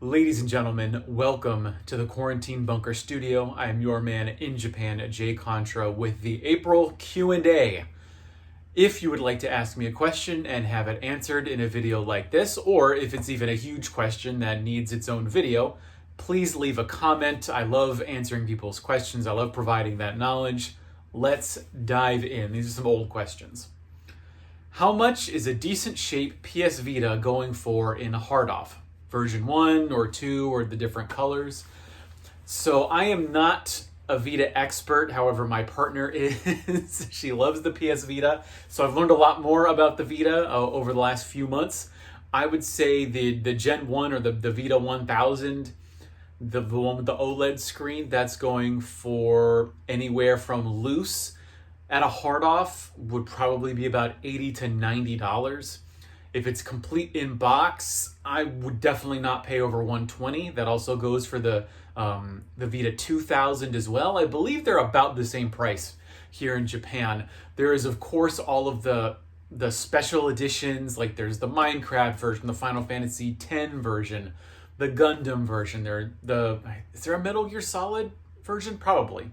Ladies and gentlemen, welcome to the Quarantine Bunker Studio. I am your man in Japan, Jay Contra, with the April Q&A. If you would like to ask me a question and have it answered in a video like this, or if it's even a huge question that needs its own video, please leave a comment. I love answering people's questions. I love providing that knowledge. Let's dive in. These are some old questions. How much is a decent shape PS Vita going for in HeartOff? Version 1 or 2 or the different colors. So I am not a Vita expert, however my partner is. She loves the PS Vita, so I've learned a lot more about the Vita over the last few months. I would say the Gen 1 or the Vita 1000, the one with the OLED screen, that's going for anywhere from loose at a HeartOff would probably be about $80 to $90. If it's complete in box, I would definitely not pay over $120. That also goes for the Vita 2000 as well. I believe they're about the same price here in Japan. There is, of course, all of the special editions, like there's the Minecraft version, the Final Fantasy X version, the Gundam version. Is there a Metal Gear Solid version? Probably.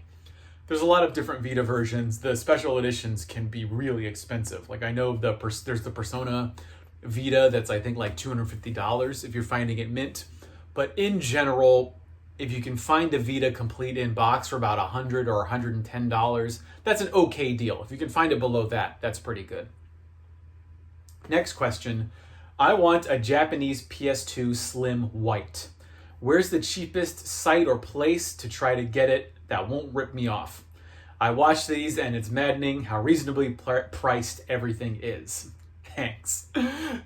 There's a lot of different Vita versions. The special editions can be really expensive. Like I know there's the Persona Vita that's I think like $250 if you're finding it mint. But in general, if you can find a Vita complete in box for about $100 or $110, that's an okay deal. If you can find it below that, that's pretty good. Next question. I want a Japanese PS2 Slim White. Where's the cheapest site or place to try to get it that won't rip me off? I watch these and it's maddening how reasonably priced everything is. Thanks.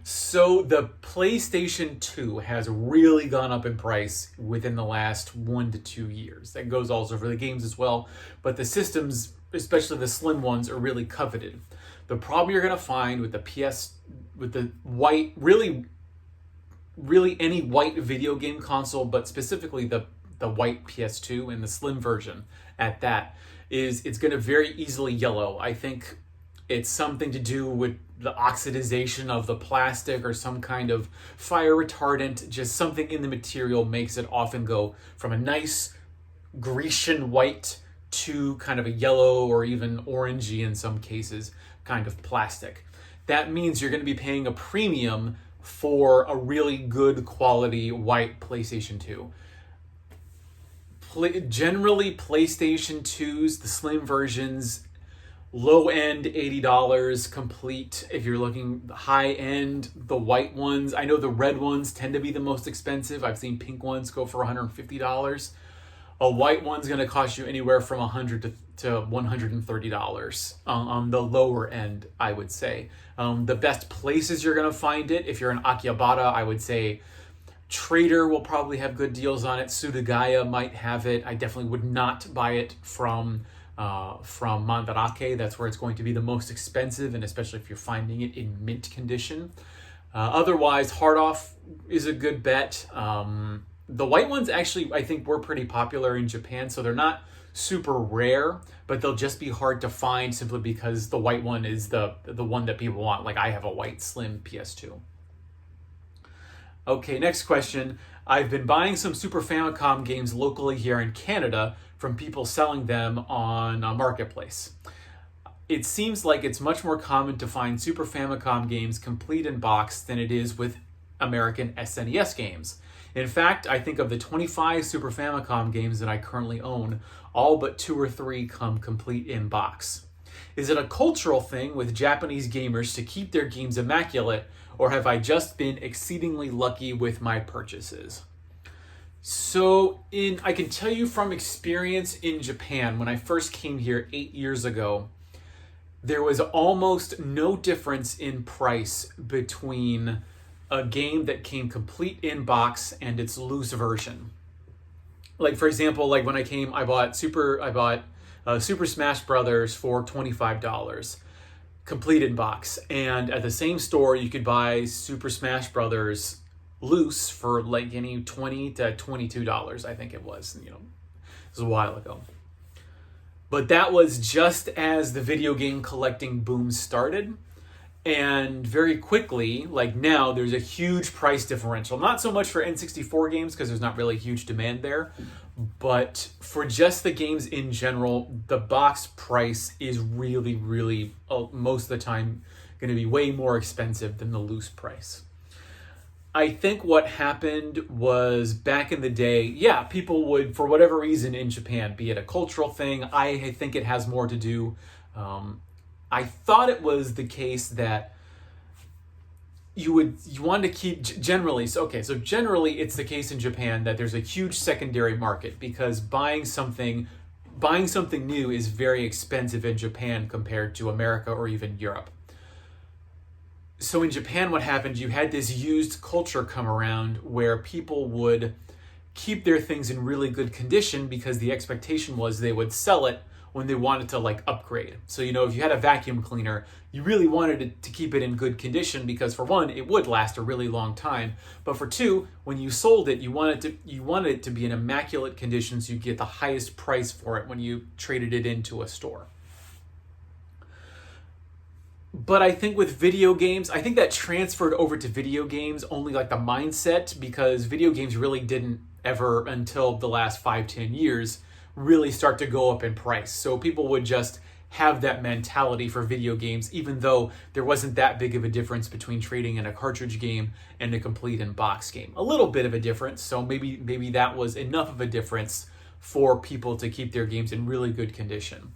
So the PlayStation 2 has really gone up in price within the last 1 to 2 years. That goes also for the games as well, but the systems, especially the slim ones, are really coveted. The problem you're going to find with the white, really any white video game console, but specifically the white PS2 and the slim version at that, is it's going to very easily yellow. I think it's something to do with the oxidization of the plastic or some kind of fire retardant. Just something in the material makes it often go from a nice Grecian white to kind of a yellow or even orangey in some cases kind of plastic. That means you're going to be paying a premium for a really good quality white PlayStation 2. Generally, PlayStation 2s, the slim versions, low end $80 complete. If you're looking high end, the white ones, I know the red ones tend to be the most expensive. I've seen pink ones go for $150. A white one's going to cost you anywhere from $100 to $130 on the lower end, I would say. The best places you're going to find it, if you're in Akihabara, I would say Trader will probably have good deals on it. Sudagaya might have it. I definitely would not buy it from Mandarake. That's where it's going to be the most expensive, and especially if you're finding it in mint condition. Otherwise, HeartOff is a good bet. The white ones actually, I think, were pretty popular in Japan, so they're not super rare, but they'll just be hard to find simply because the white one is the one that people want. Like I have a white slim PS2. Okay, next question. I've been buying some Super Famicom games locally here in Canada from people selling them on a marketplace. It seems like it's much more common to find Super Famicom games complete in box than it is with American SNES games. In fact, I think of the 25 Super Famicom games that I currently own, all but 2 or 3 come complete in box. Is it a cultural thing with Japanese gamers to keep their games immaculate, or have I just been exceedingly lucky with my purchases? So I can tell you from experience in Japan, when I first came here 8 years ago, there was almost no difference in price between a game that came complete in box and its loose version. Like for example, like when I came, I bought Super Smash Brothers for $25, complete in box, and at the same store you could buy Super Smash Brothers loose for like any $20 to $22, I think it was. It was a while ago. But that was just as the video game collecting boom started. And very quickly, like now, there's a huge price differential. Not so much for N64 games because there's not really huge demand there, but for just the games in general, the box price is really, really, most of the time, going to be way more expensive than the loose price. I think what happened was back in the day, yeah, people would, for whatever reason in Japan, be it a cultural thing, I think it has more to do. I thought it was the case that you want to keep generally. So generally it's the case in Japan that there's a huge secondary market because buying something new is very expensive in Japan compared to America or even Europe. So in Japan, what happened, you had this used culture come around where people would keep their things in really good condition because the expectation was they would sell it when they wanted to like upgrade. So, if you had a vacuum cleaner, you really wanted it to keep it in good condition because for one, it would last a really long time. But for two, when you sold it, you wanted it to be in immaculate condition so you get the highest price for it when you traded it into a store. But I think with video games, I think that transferred over to video games only like the mindset because video games really didn't ever until the last 5-10 years really start to go up in price. So people would just have that mentality for video games, even though there wasn't that big of a difference between trading in a cartridge game and a complete in-box game. A little bit of a difference, so maybe that was enough of a difference for people to keep their games in really good condition.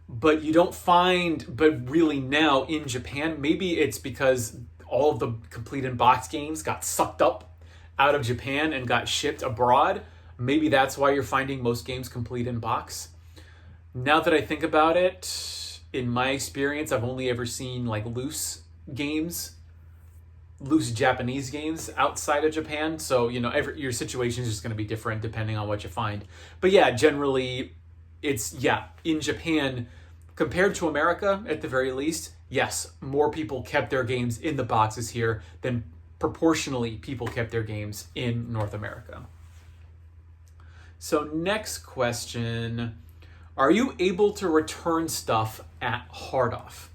But you don't find, but really now in Japan, maybe it's because all of the complete in-box games got sucked up out of Japan and got shipped abroad. Maybe that's why you're finding most games complete in box. Now that I think about it, in my experience, I've only ever seen like loose Japanese games outside of Japan. So, your situation is just going to be different depending on what you find. But yeah, generally in Japan, compared to America at the very least, yes, more people kept their games in the boxes here than proportionally people kept their games in North America. So next question, are you able to return stuff at HeartOff?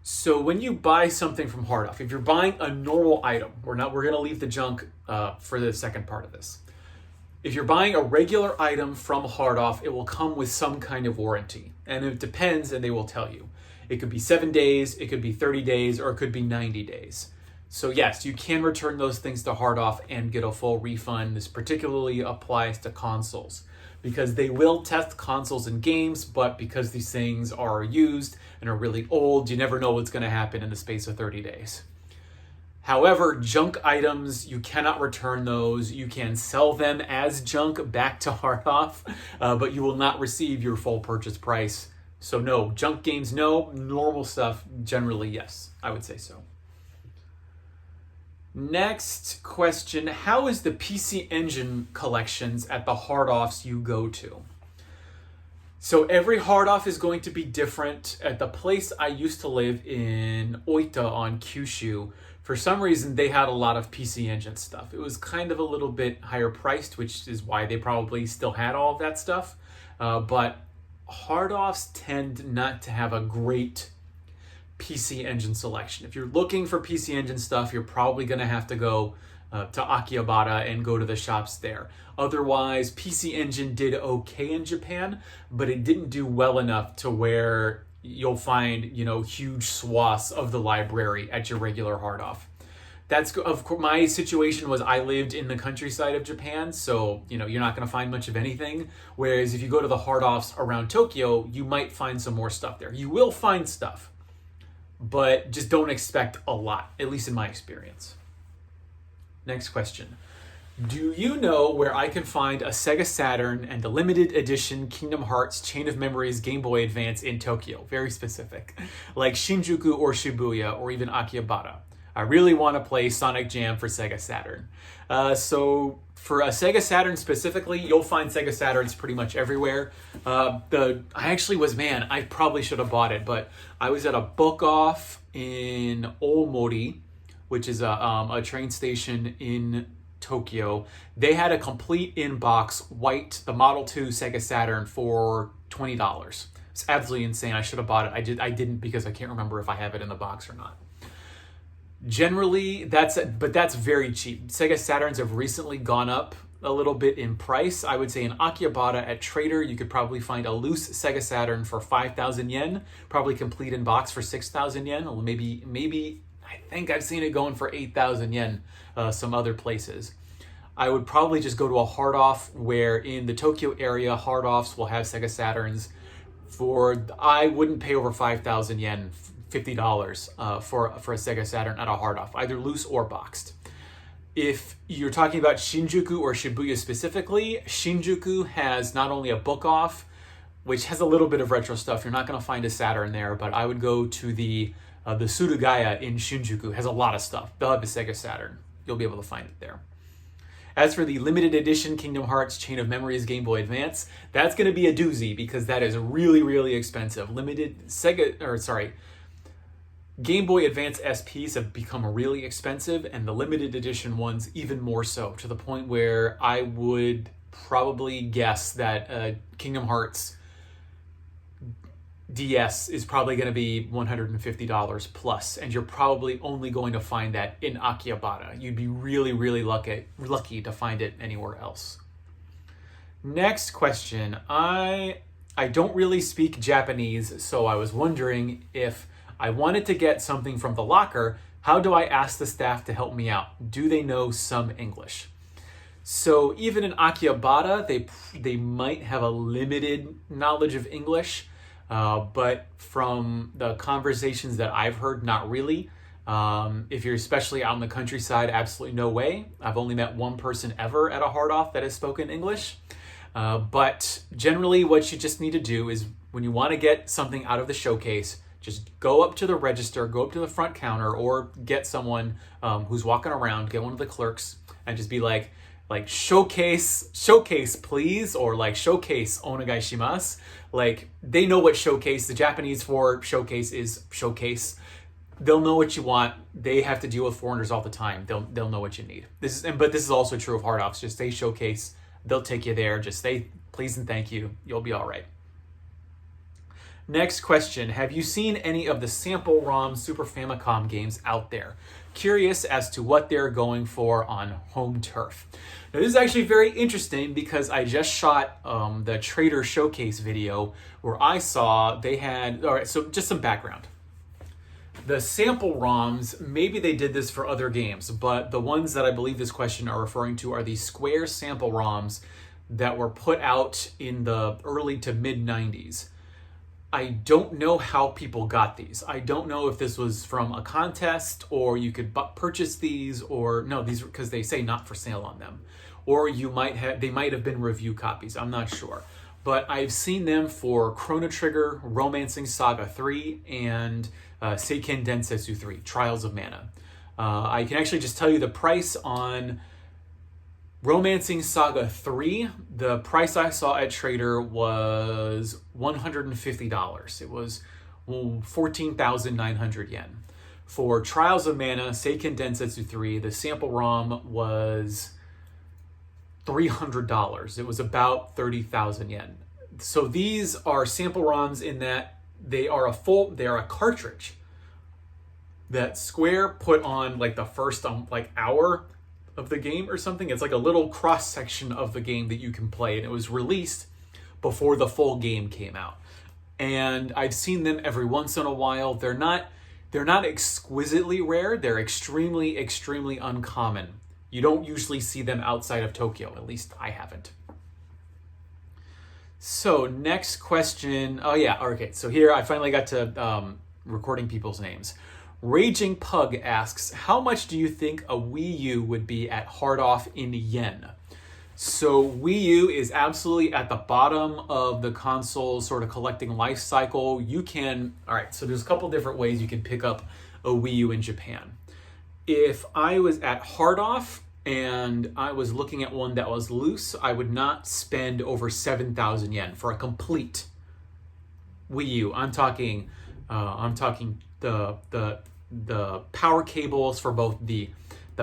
So when you buy something from HeartOff, if you're buying a normal item, we're going to leave the junk for the second part of this. If you're buying a regular item from HeartOff, it will come with some kind of warranty. And it depends, and they will tell you. It could be 7 days, it could be 30 days, or it could be 90 days. So yes, you can return those things to HeartOff and get a full refund. This particularly applies to consoles because they will test consoles and games, but because these things are used and are really old, you never know what's going to happen in the space of 30 days. However, junk items, you cannot return those. You can sell them as junk back to HeartOff, but you will not receive your full purchase price. So no, junk games, no. Normal stuff, generally, yes. I would say so. Next question, how is the PC Engine collections at the HeartOffs you go to? So every HeartOff is going to be different. At the place I used to live in Oita on Kyushu, for some reason they had a lot of PC Engine stuff. It was kind of a little bit higher priced, which is why they probably still had all of that stuff. But HeartOffs tend not to have a great PC Engine selection. If you're looking for PC Engine stuff, you're probably going to have to go to Akihabara and go to the shops there. Otherwise, PC Engine did okay in Japan, but it didn't do well enough to where you'll find, huge swaths of the library at your regular HeartOff. That's, of course, my situation was I lived in the countryside of Japan, so, you're not going to find much of anything. Whereas if you go to the HeartOffs around Tokyo, you might find some more stuff there. You will find stuff, but just don't expect a lot, at least in my experience. Next question. Do you know where I can find a Sega Saturn and a limited edition Kingdom Hearts Chain of Memories Game Boy Advance in Tokyo? Very specific. Like Shinjuku or Shibuya or even Akihabara. I really want to play Sonic Jam for Sega Saturn. So for a Sega Saturn specifically, you'll find Sega Saturns pretty much everywhere. I probably should have bought it, but I was at a book off in Omori, which is a train station in Tokyo. They had a complete in-box the Model 2 Sega Saturn for $20. It's absolutely insane. I should have bought it. I didn't because I can't remember if I have it in the box or not. Generally, that's very cheap. Sega Saturns have recently gone up a little bit in price. I would say in Akihabara at Trader, you could probably find a loose Sega Saturn for 5,000 yen, probably complete in box for 6,000 yen. Or maybe I think I've seen it going for 8,000 yen some other places. I would probably just go to a HeartOff, where in the Tokyo area, HeartOffs will have Sega Saturns I wouldn't pay over 5,000 yen, $50 for a Sega Saturn at a HeartOff, either loose or boxed. If you're talking about Shinjuku or Shibuya specifically, Shinjuku has not only a book off, which has a little bit of retro stuff. You're not going to find a Saturn there, but I would go to the Surugaya in Shinjuku. Has a lot of stuff. They'll have a Sega Saturn. You'll be able to find it there. As for the limited edition Kingdom Hearts Chain of Memories Game Boy Advance, that's going to be a doozy because that is really, really expensive. Game Boy Advance SPs have become really expensive, and the limited edition ones even more so, to the point where I would probably guess that Kingdom Hearts DS is probably going to be $150 plus, and you're probably only going to find that in Akihabara. You'd be really, really lucky to find it anywhere else. Next question. I don't really speak Japanese, so I was wondering if I wanted to get something from the locker, how do I ask the staff to help me out? Do they know some English? So even in Akihabara, they might have a limited knowledge of English, but from the conversations that I've heard, not really. If you're especially out in the countryside, absolutely no way. I've only met one person ever at a HeartOff that has spoken English. But generally what you just need to do is when you want to get something out of the showcase, just go up to the register, go up to the front counter, or get someone who's walking around, get one of the clerks, and just be like showcase please, or like showcase onegaishimasu. Like, they know what showcase, the Japanese for showcase is showcase. They'll know what you want. They have to deal with foreigners all the time. They'll know what you need. But this is also true of HeartOffs. Just say showcase, they'll take you there. Just say please and thank you. You'll be all right. Next question. Have you seen any of the sample ROM Super Famicom games out there? Curious as to what they're going for on home turf. Now, this is actually very interesting because I just shot the Trader Showcase video where I saw they had... All right, so just some background. The sample ROMs, maybe they did this for other games, but the ones that I believe this question are referring to are the Square sample ROMs that were put out in the early to mid-90s. I don't know how people got these. I don't know if this was from a contest or you could purchase these, or no, these because they say not for sale on them, or they might have been review copies. I'm not sure, but I've seen them for Chrono Trigger, Romancing Saga 3, and Seiken Densetsu 3, Trials of Mana. I can actually just tell you the price on Romancing Saga 3, the price I saw at Trader was $150. It was 14,900 yen. For Trials of Mana, Seiken Densetsu 3, the sample ROM was $300. It was about 30,000 yen. So these are sample ROMs in that they are a cartridge that Square put on like the first hour of the game or something. It's like a little cross section of the game that you can play, and it was released before the full game came out. And I've seen them every once in a while. They're not exquisitely rare. They're extremely, extremely uncommon. You don't usually see them outside of Tokyo. At least I haven't. So next question. Oh yeah, okay. So here I finally got to recording people's names. Raging Pug asks, how much do you think a Wii U would be at HeartOff in yen? So Wii U is absolutely at the bottom of the console sort of collecting life cycle. So there's a couple different ways you can pick up a Wii U in Japan. If I was at HeartOff and I was looking at one that was loose, I would not spend over 7,000 yen for a complete Wii U. I'm talking the power cables for both the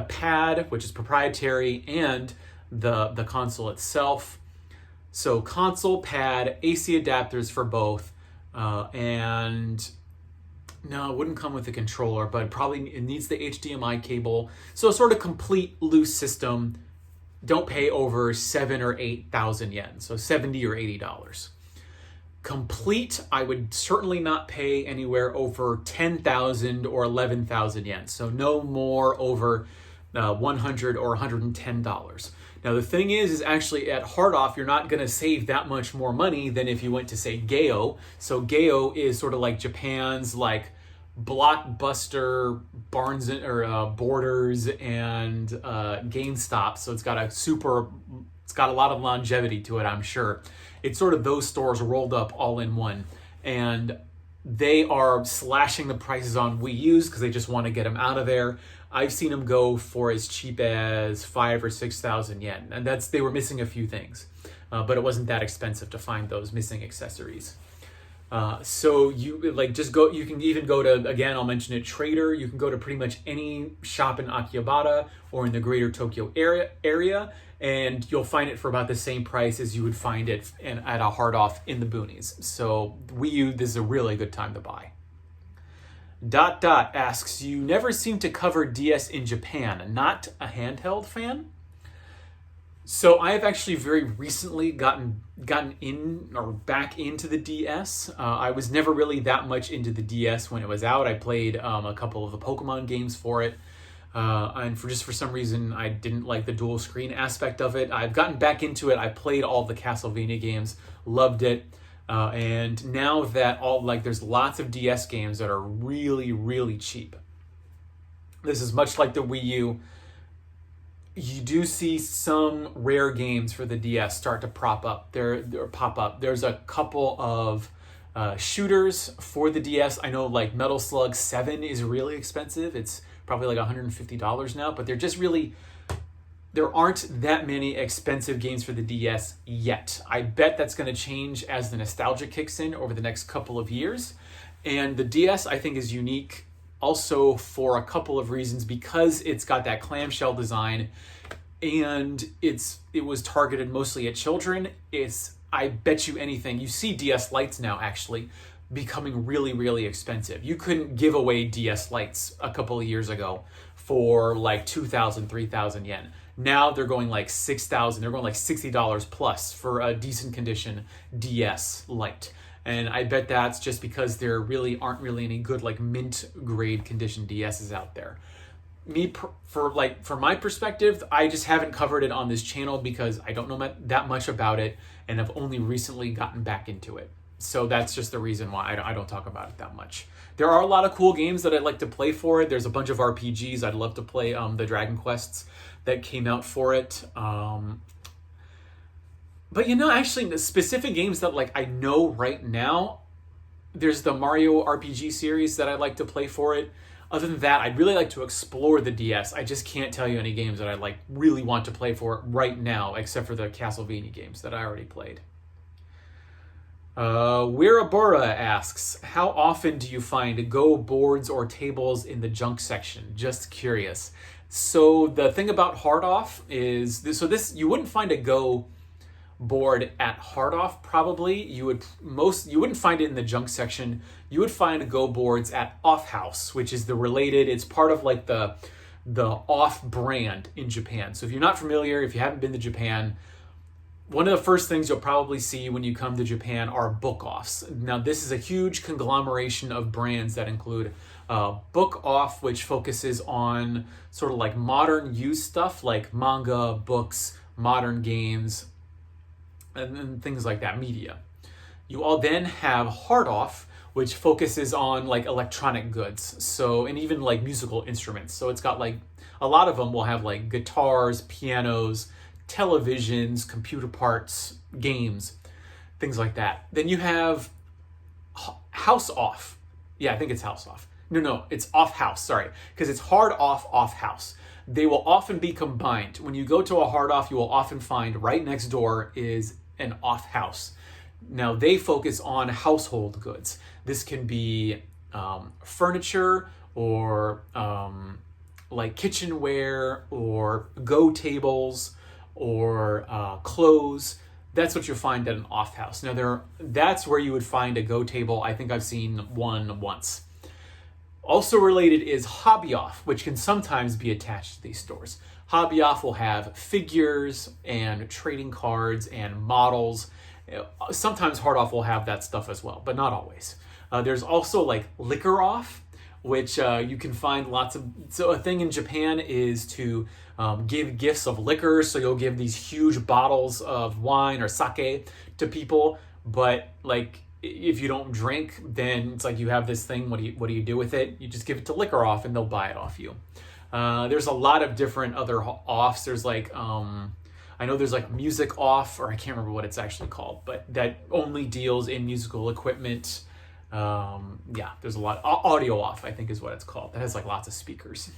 pad, which is proprietary, and the console itself. So console, pad, AC adapters for both, And no, it wouldn't come with a controller, but probably it needs the HDMI cable. So sort of complete loose system. Don't pay over 7,000 or 8,000 yen, so $70 or $80. Complete, I would certainly not pay anywhere over 10,000 or 11,000 yen. So no more over $100 or $110. Now the thing is actually at HeartOff, you're not going to save that much more money than if you went to say Gayo. So Gayo is sort of like Japan's like Blockbuster, Barnes or Borders and GameStop. So it's got a lot of longevity to it, I'm sure. It's sort of those stores rolled up all in one. And they are slashing the prices on Wii U's because they just want to get them out of there. I've seen them go for as cheap as 5,000 or 6,000 yen. And they were missing a few things. But it wasn't that expensive to find those missing accessories. So you you can even go to, again, I'll mention it, Trader. You can go to pretty much any shop in Akihabara or in the greater Tokyo area, and you'll find it for about the same price as you would find it at a HeartOff in the boonies. So Wii U, this is a really good time to buy. Asks, you never seem to cover DS in Japan. Not a handheld fan? So I have actually very recently gotten in or back into the DS. I was never really that much into the DS when it was out. I played a couple of the Pokemon games for it. And for some reason, I didn't like the dual screen aspect of it. I've gotten back into it. I played all the Castlevania games, loved it. And now that there's lots of DS games that are really, really cheap. This is much like the Wii U. You do see some rare games for the DS start to pop up. There's a couple of shooters for the DS. I know like Metal Slug 7 is really expensive. It's probably like $150 now, but there aren't that many expensive games for the DS yet. I bet that's going to change as the nostalgia kicks in over the next couple of years. And the DS, I think, is unique also for a couple of reasons, because it's got that clamshell design and it was targeted mostly at children. I bet you anything, you see DS Lites now actually becoming really, really expensive. You couldn't give away DS Lites a couple of years ago for like 2,000, 3,000 yen. Now they're going like 6,000. They're going like $60 plus for a decent condition DS Lite. And I bet that's just because there really aren't really any good like mint grade condition DSs out there. From my perspective, I just haven't covered it on this channel because I don't know that much about it, and I've only recently gotten back into it. So that's just the reason why I don't talk about it that much. There are a lot of cool games that I'd like to play for it. There's a bunch of RPGs. I'd love to play the Dragon Quests that came out for it. But actually the specific games that I know right now, there's the Mario RPG series that I'd like to play for it. Other than that, I'd really like to explore the DS. I just can't tell you any games that I really want to play for it right now, except for the Castlevania games that I already played. Wirabura asks, how often do you find Go boards or tables in the junk section? Just curious. So the thing about HeartOff is you wouldn't find a Go board at HeartOff probably. You wouldn't find it in the junk section. You would find Go boards at Off House, which is it's part of the Off brand in Japan. So if you're not familiar, if you haven't been to Japan, one of the first things you'll probably see when you come to Japan are book offs. Now, this is a huge conglomeration of brands that include Book Off, which focuses on sort of like modern youth stuff like manga, books, modern games, and things like that, media. You all then have HeartOff, which focuses on like electronic goods, and even like musical instruments. So it's got a lot of them will have like guitars, pianos, televisions, computer parts, games, things like that. Then you have House Off. Yeah, I think it's House Off. No, it's Off House, sorry, because it's Off House. They will often be combined. When you go to a HeartOff, you will often find right next door is an Off House. Now, they focus on household goods. This can be furniture or like kitchenware or Go tables or clothes, That's what you'll find at an off house. Now that's where you would find a Go table. I think I've seen one once. Also related is HeartOff, which can sometimes be attached to these stores. HeartOff will have figures and trading cards and models. Sometimes HeartOff will have that stuff as well, but not always. There's also like Liquor Off, which you can find lots of. So a thing in Japan is to give gifts of liquor. So you'll give these huge bottles of wine or sake to people, but like if you don't drink, then it's like you have this thing. What do you do with it? You just give it to Liquor Off, and they'll buy it off you. There's a lot of different other offs. There's like I know there's like Music Off, or I can't remember what it's actually called, but that only deals in musical equipment. Yeah, there's a lot. Audio Off, I think is what it's called. That has like lots of speakers.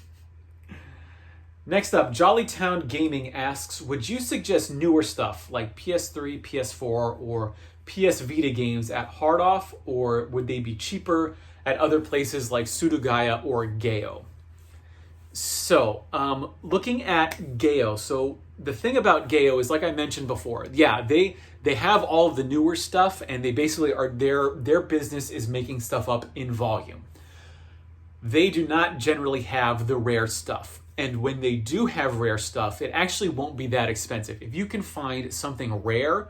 Next up, Jollytown Gaming asks, would you suggest newer stuff like PS3, PS4, or PS Vita games at HeartOff, or would they be cheaper at other places like Surugaya or Gayo? So, looking at Gayo, so the thing about Gayo is, like I mentioned before, yeah, they have all of the newer stuff, and they basically are their business is making stuff up in volume. They do not generally have the rare stuff. And when they do have rare stuff, it actually won't be that expensive. If you can find something rare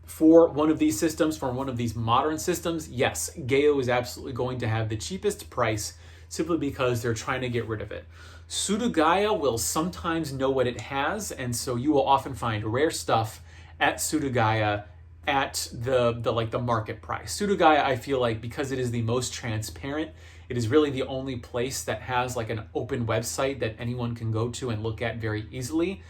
for one of these systems, for one of these modern systems, yes, Gayo is absolutely going to have the cheapest price simply because they're trying to get rid of it. Surugaya will sometimes know what it has, and so you will often find rare stuff at Surugaya at the market price. Surugaya, I feel like, because it is the most transparent, it is really the only place that has like an open website that anyone can go to and look at very easily.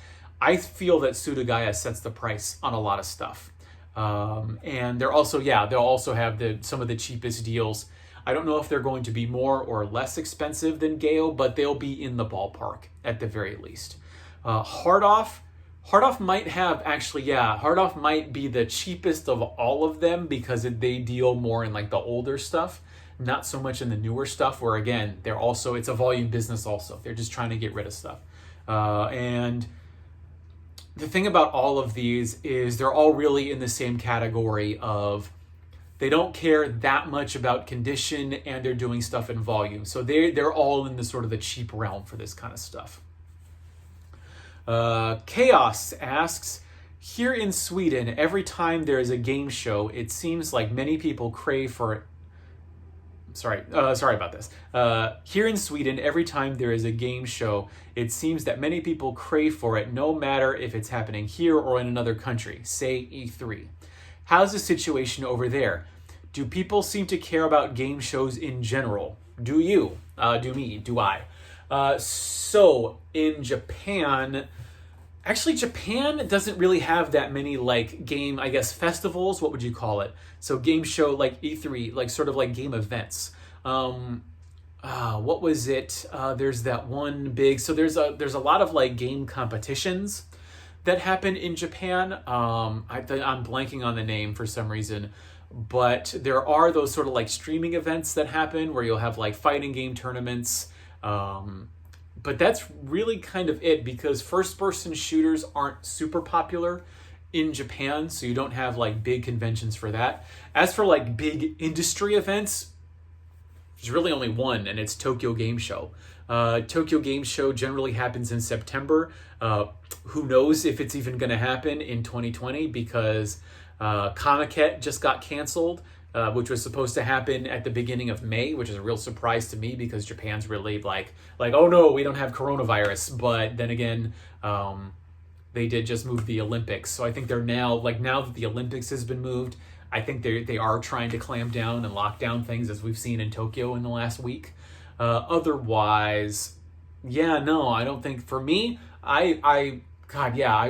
I feel that Surugaya sets the price on a lot of stuff. And they'll also have some of the cheapest deals. I don't know if they're going to be more or less expensive than Gayo, but they'll be in the ballpark at the very least. HeartOff might have HeartOff might be the cheapest of all of them because they deal more in like the older stuff, not so much in the newer stuff, where again, it's a volume business also. They're just trying to get rid of stuff. And the thing about all of these is they're all really in the same category of they don't care that much about condition, and they're doing stuff in volume. So they're all in the sort of the cheap realm for this kind of stuff. Chaos asks, here in Sweden, every time there is a game show, it seems like many people crave for it. Sorry about this. Here in Sweden, every time there is a game show, it seems that many people crave for it, no matter if it's happening here or in another country, say E3. How's the situation over there? Do people seem to care about game shows in general? Do you? Do me? Do I? So in Japan, actually Japan doesn't really have that many like game, I guess, festivals. What would you call it? So game show like E3, like sort of like game events. What was it? There's that one big, so there's a lot of like game competitions that happen in Japan. I'm blanking on the name for some reason, but there are those sort of like streaming events that happen where you'll have like fighting game tournaments. But that's really kind of it, because first-person shooters aren't super popular in Japan, so you don't have like big conventions for that. As for like big industry events, there's really only one, and it's Tokyo Game Show. Tokyo Game Show generally happens in September. Who knows if it's even going to happen in 2020, because Comiket just got canceled, which was supposed to happen at the beginning of May, which is a real surprise to me because Japan's really like, oh no, we don't have coronavirus. But then again, they did just move the Olympics. So I think they're now that the Olympics has been moved, I think they are trying to clamp down and lock down things, as we've seen in Tokyo in the last week. Otherwise, I don't think, for me, I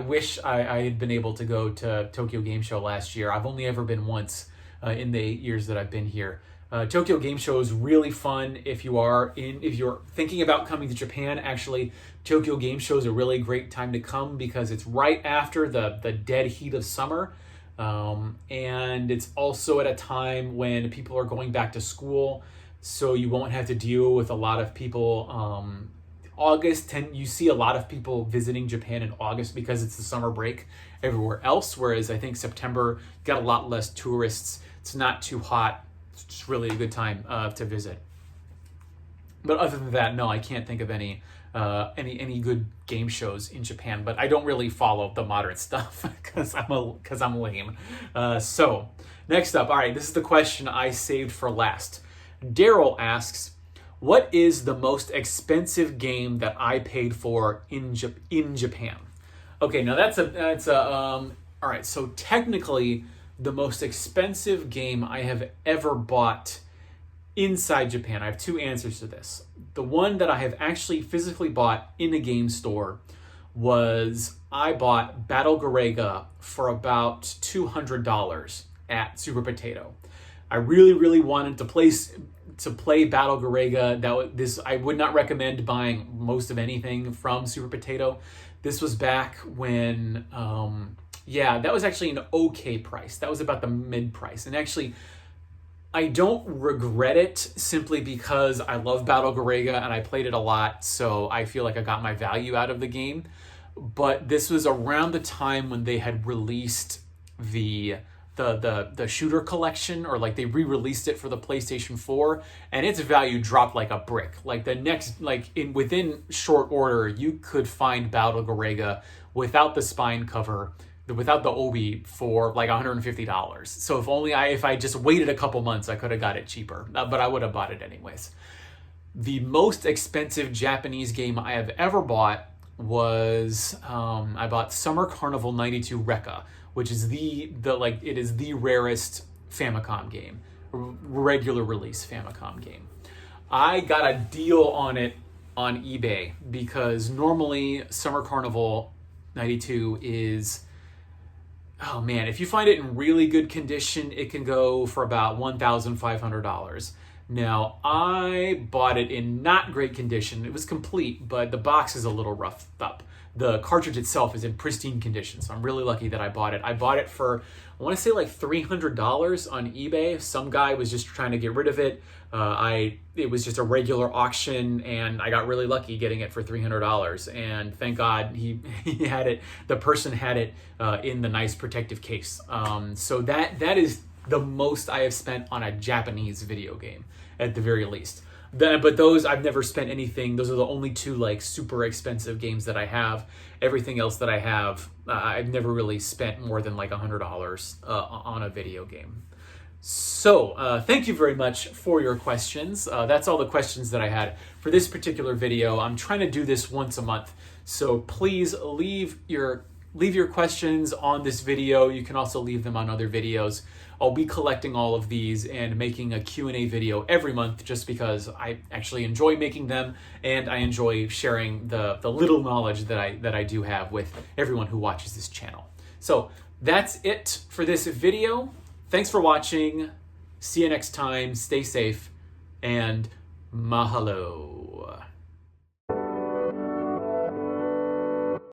wish I had been able to go to Tokyo Game Show last year. I've only ever been once in the 8 years that I've been here. Tokyo Game Show is really fun if you're thinking about coming to Japan. Actually, Tokyo Game Show is a really great time to come because it's right after the dead heat of summer. And it's also at a time when people are going back to school, so you won't have to deal with a lot of people August, you see a lot of people visiting Japan in August because it's the summer break everywhere else, whereas I think September got a lot less tourists. It's not too hot. It's just really a good time to visit. But other than that, no, I can't think of any good game shows in Japan. But I don't really follow the modern stuff because I'm lame. So next up, all right, this is the question I saved for last. Daryl asks, what is the most expensive game that I paid for in Japan? Okay, now that's all right. So technically, the most expensive game I have ever bought inside Japan, I have two answers to this. The one that I have actually physically bought in a game store was I bought Battle Garega for about $200 at Super Potato. I really, really wanted to play Battle Garega. I would not recommend buying most of anything from Super Potato. This was back when, that was actually an okay price. That was about the mid price. And actually, I don't regret it simply because I love Battle Garega and I played it a lot, so I feel like I got my value out of the game. But this was around the time when they had released the shooter collection, or like they re-released it for the PlayStation 4, and its value dropped like a brick. Like within short order, you could find Battle Garega without the spine cover, without the obi, for like $150. So if I just waited a couple months, I could have got it cheaper, but I would have bought it anyways. The most expensive Japanese game I have ever bought was I bought Summer Carnival 92 Rekka, which is it is the rarest Famicom game, regular release Famicom game. I got a deal on it on eBay because normally Summer Carnival 92 is, oh man, if you find it in really good condition, it can go for about $1,500. Now, I bought it in not great condition. It was complete, but the box is a little roughed up. The cartridge itself is in pristine condition, so I'm really lucky that I bought it. I bought it for, I want to say like $300 on eBay. Some guy was just trying to get rid of it. It was just a regular auction, and I got really lucky getting it for $300. And thank God he had it. The person had it in the nice protective case. So that is the most I have spent on a Japanese video game, at the very least. But those, I've never spent anything. Those are the only two like super expensive games that I have. Everything else that I have, I've never really spent more than like $100 on a video game. So thank you very much for your questions. That's all the questions that I had for this particular video. I'm trying to do this once a month, so please leave your questions on this video. You can also leave them on other videos. I'll be collecting all of these and making a Q&A video every month just because I actually enjoy making them, and I enjoy sharing the little knowledge that I do have with everyone who watches this channel. So that's it for this video. Thanks for watching. See you next time. Stay safe, and mahalo.